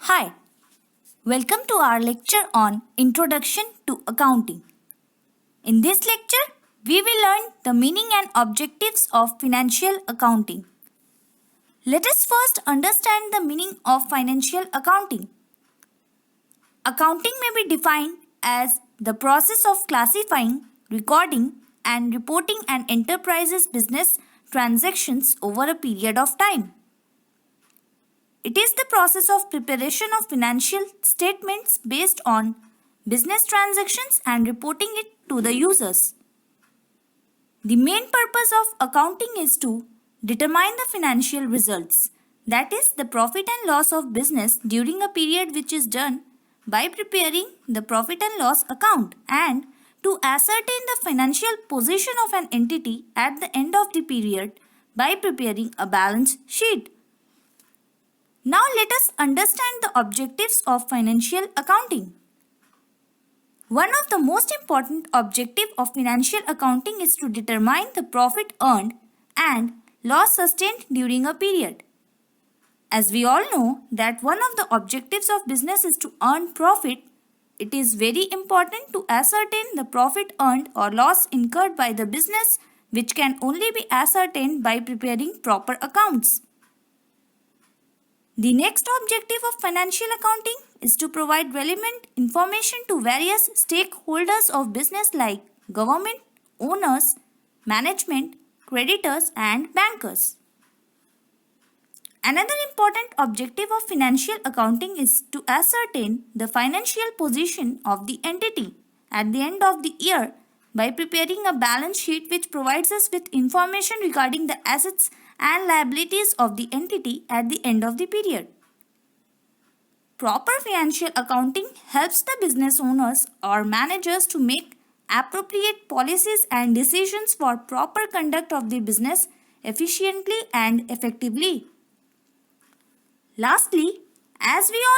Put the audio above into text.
Hi, welcome to our lecture on Introduction to Accounting. In this lecture, we will learn the meaning and objectives of financial accounting. Let us first understand the meaning of financial accounting. Accounting may be defined as the process of classifying, recording, and reporting an enterprise's business transactions over a period of time. It is the process of preparation of financial statements based on business transactions and reporting it to the users. The main purpose of accounting is to determine the financial results, that is, the profit and loss of business during a period, which is done by preparing the profit and loss account, and to ascertain the financial position of an entity at the end of the period by preparing a balance sheet. Now let us understand the objectives of financial accounting. One of the most important objectives of financial accounting is to determine the profit earned and loss sustained during a period. As we all know that one of the objectives of business is to earn profit, it is very important to ascertain the profit earned or loss incurred by the business, which can only be ascertained by preparing proper accounts. The next objective of financial accounting is to provide relevant information to various stakeholders of business like government, owners, management, creditors, and bankers. Another important objective of financial accounting is to ascertain the financial position of the entity at the end of the year by preparing a balance sheet which provides us with information regarding the assets and liabilities of the entity at the end of the period. Proper financial accounting helps the business owners or managers to make appropriate policies and decisions for proper conduct of the business efficiently and effectively. Lastly, as we all